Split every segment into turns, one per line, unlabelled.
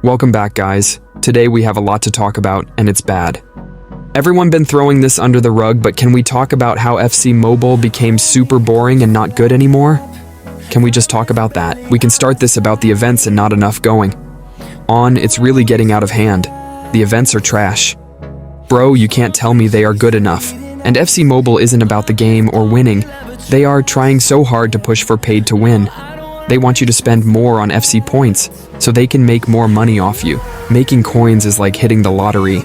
Welcome back, guys. Today we have a lot to talk about, and it's bad. Everyone been throwing this under the rug, but can we talk about how FC Mobile became super boring and not good anymore? Can we just talk about that? We can start this about the events and not enough going on. It's really getting out of hand. The events are trash. Bro, you can't tell me they are good enough. And FC Mobile isn't about the game or winning. They are trying so hard to push for paid to win. They want you to spend more on FC points so they can make more money off you. Making coins is like hitting the lottery.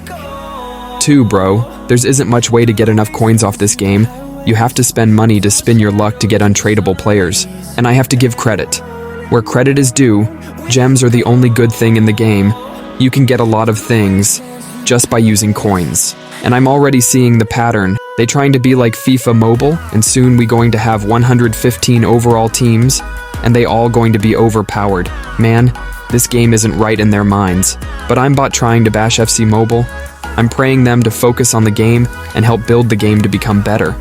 Bro, there isn't much way to get enough coins off this game. You have to spend money to spin your luck to get untradeable players. And I have to give credit. Where credit is due, gems are the only good thing in the game. You can get a lot of things just by using coins. And I'm already seeing the pattern. They trying to be like FIFA Mobile, and soon we going to have 115 overall teams, and they all going to be overpowered. Man, this game isn't right in their minds. But I'm trying to bash FC Mobile. I'm praying them to focus on the game and help build the game to become better,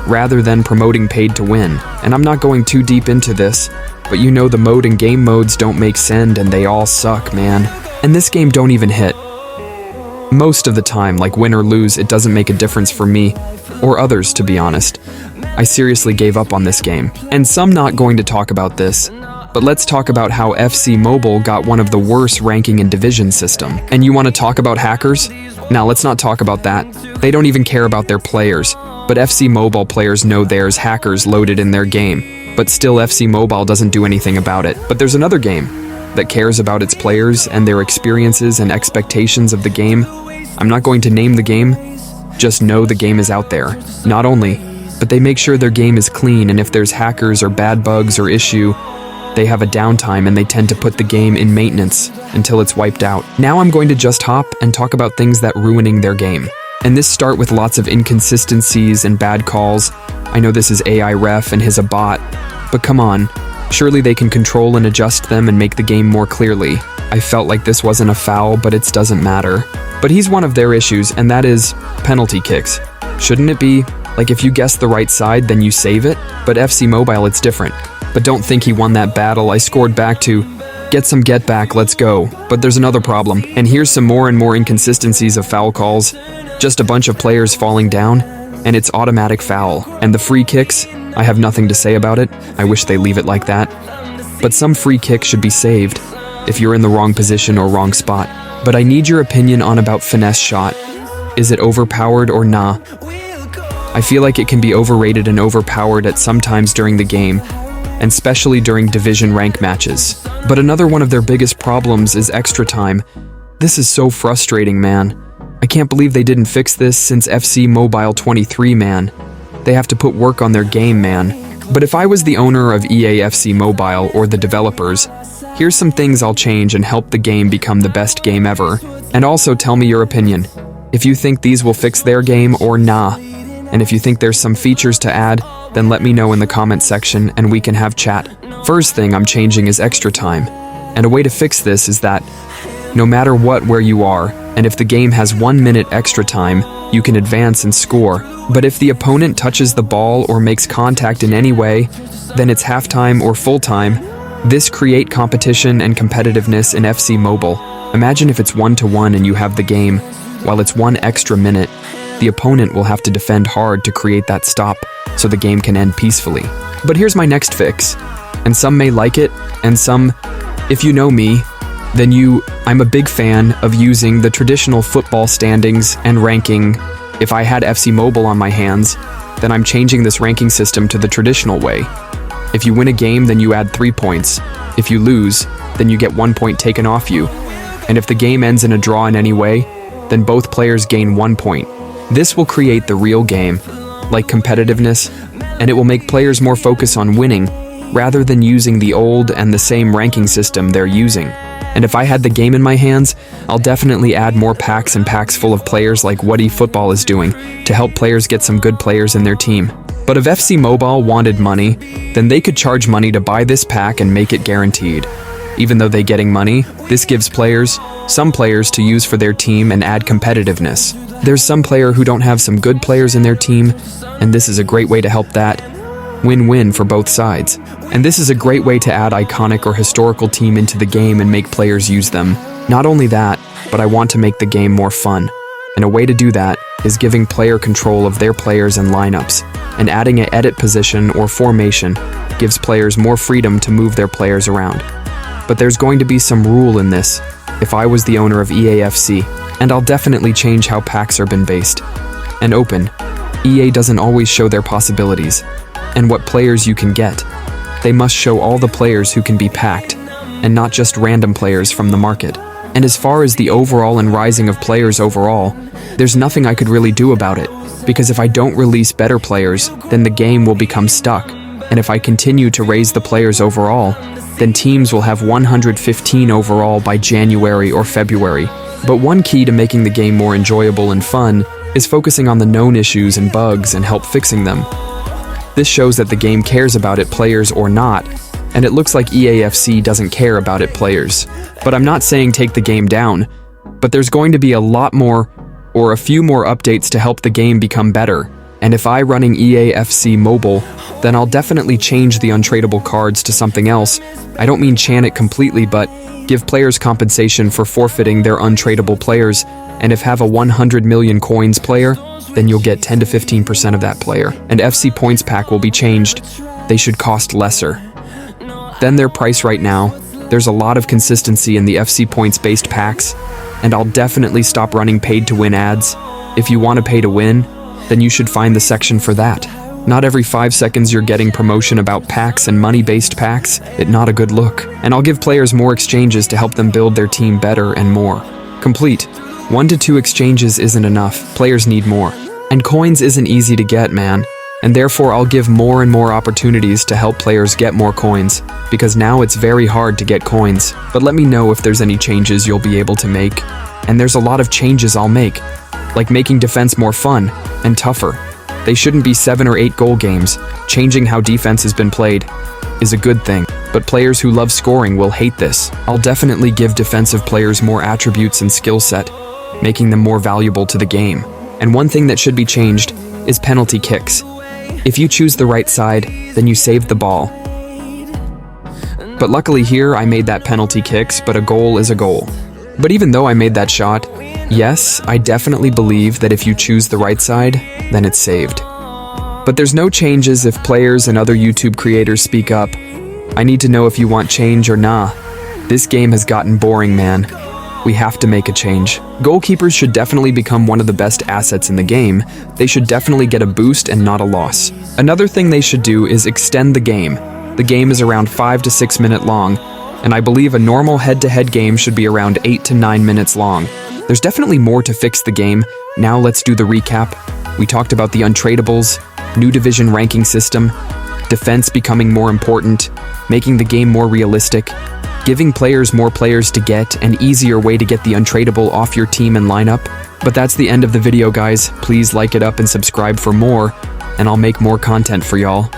rather than promoting paid to win. And I'm not going too deep into this, but you know the mode and game modes don't make sense and they all suck, man. And this game don't even hit. Most of the time, like win or lose, it doesn't make a difference for me, or others, to be honest. I seriously gave up on this game. And some not going to talk about this, but let's talk about how FC Mobile got one of the worst ranking and division system. And you want to talk about hackers? Now let's not talk about that. They don't even care about their players, but FC Mobile players know there's hackers loaded in their game, but still FC Mobile doesn't do anything about it. But there's another game that cares about its players and their experiences and expectations of the game. I'm not going to name the game, just know the game is out there. Not only, but they make sure their game is clean, and if there's hackers or bad bugs or issue, they have a downtime and they tend to put the game in maintenance until it's wiped out. Now I'm going to just hop and talk about things that ruining their game. And this start with lots of inconsistencies and bad calls. I know this is AI ref and he's a bot, but come on, surely they can control and adjust them and make the game more clearly. I felt like this wasn't a foul, but it doesn't matter. But he's one of their issues, and that is penalty kicks. Shouldn't it be, like if you guess the right side, then you save it? But FC Mobile, it's different. But don't think he won that battle. I scored back to get some get back, let's go. But there's another problem, and here's some more and more inconsistencies of foul calls. Just a bunch of players falling down, and it's automatic foul. And the free kicks, I have nothing to say about it. I wish they leave it like that. But some free kicks should be saved if you're in the wrong position or wrong spot. But I need your opinion on about finesse shot. Is it overpowered or nah? I feel like it can be overrated and overpowered at some times during the game, and especially during division rank matches. But another one of their biggest problems is extra time. This is so frustrating, man. I can't believe they didn't fix this since FC Mobile 23, man. They have to put work on their game, man. But if I was the owner of EA FC Mobile or the developers, here's some things I'll change and help the game become the best game ever. And also tell me your opinion. If you think these will fix their game or nah. And if you think there's some features to add, then let me know in the comment section and we can have chat. First thing I'm changing is extra time. And a way to fix this is that no matter where you are, and if the game has 1 minute extra time, you can advance and score. But if the opponent touches the ball or makes contact in any way, then it's halftime or full time. This create competition and competitiveness in FC Mobile. Imagine if it's 1-1 and you have the game, while it's 1 extra minute. The opponent will have to defend hard to create that stop, so the game can end peacefully. But here's my next fix, and some may like it, and some, if you know me, then I'm a big fan of using the traditional football standings and ranking. If I had FC Mobile on my hands, then I'm changing this ranking system to the traditional way. If you win a game, then you add 3 points. If you lose, then you get 1 point taken off you. And if the game ends in a draw in any way, then both players gain 1 point. This will create the real game, like competitiveness, and it will make players more focus on winning, rather than using the old and the same ranking system they're using. And if I had the game in my hands, I'll definitely add more packs and packs full of players like what eFOOTBALL is doing, to help players get some good players in their team. But if FC Mobile wanted money, then they could charge money to buy this pack and make it guaranteed. Even though they're getting money, this gives some players to use for their team and add competitiveness. There's some player who don't have some good players in their team, and this is a great way to help that. Win-win for both sides. And this is a great way to add iconic or historical team into the game and make players use them. Not only that, but I want to make the game more fun. And a way to do that is giving player control of their players and lineups, and adding an edit position or formation gives players more freedom to move their players around. But there's going to be some rule in this if I was the owner of EAFC, and I'll definitely change how packs are been based. And open, EA doesn't always show their possibilities, and what players you can get. They must show all the players who can be packed, and not just random players from the market. And as far as the overall and rising of players overall, there's nothing I could really do about it, because if I don't release better players, then the game will become stuck. And if I continue to raise the players overall, then teams will have 115 overall by January or February. But one key to making the game more enjoyable and fun is focusing on the known issues and bugs and help fixing them. This shows that the game cares about it players or not, and it looks like EAFC doesn't care about it players. But I'm not saying take the game down, but there's going to be a lot more or a few more updates to help the game become better. And if I running EAFC Mobile, then I'll definitely change the untradeable cards to something else. I don't mean chan it completely, but give players compensation for forfeiting their untradeable players, and if have a 100 million coins player, then you'll get 10 to 15% of that player. And FC Points Pack will be changed. They should cost lesser than their price right now. There's a lot of consistency in the FC Points based packs, and I'll definitely stop running paid to win ads. If you want to pay to win, then you should find the section for that. Not every 5 seconds you're getting promotion about packs and money-based packs. It's not a good look. And I'll give players more exchanges to help them build their team better and more. Complete. 1 to 2 exchanges isn't enough. Players need more. And coins isn't easy to get, man. And therefore I'll give more and more opportunities to help players get more coins, because now it's very hard to get coins. But let me know if there's any changes you'll be able to make. And there's a lot of changes I'll make, like making defense more fun and tougher. They shouldn't be 7 or 8 goal games. Changing how defense has been played is a good thing, but players who love scoring will hate this. I'll definitely give defensive players more attributes and skill set, making them more valuable to the game. And one thing that should be changed is penalty kicks. If you choose the right side, then you save the ball. But luckily here I made that penalty kicks, but a goal is a goal. But even though I made that shot, yes, I definitely believe that if you choose the right side, then it's saved. But there's no changes if players and other YouTube creators speak up. I need to know if you want change or nah. This game has gotten boring, man. We have to make a change. Goalkeepers should definitely become one of the best assets in the game. They should definitely get a boost and not a loss. Another thing they should do is extend the game. The game is around 5 to 6 minutes long, and I believe a normal head-to-head game should be around 8 to 9 minutes long. There's definitely more to fix the game. Now let's do the recap. We talked about the untradables, new division ranking system, defense becoming more important, making the game more realistic, giving players more players to get, an easier way to get the untradable off your team and lineup. But that's the end of the video, guys. Please like it up and subscribe for more, and I'll make more content for y'all.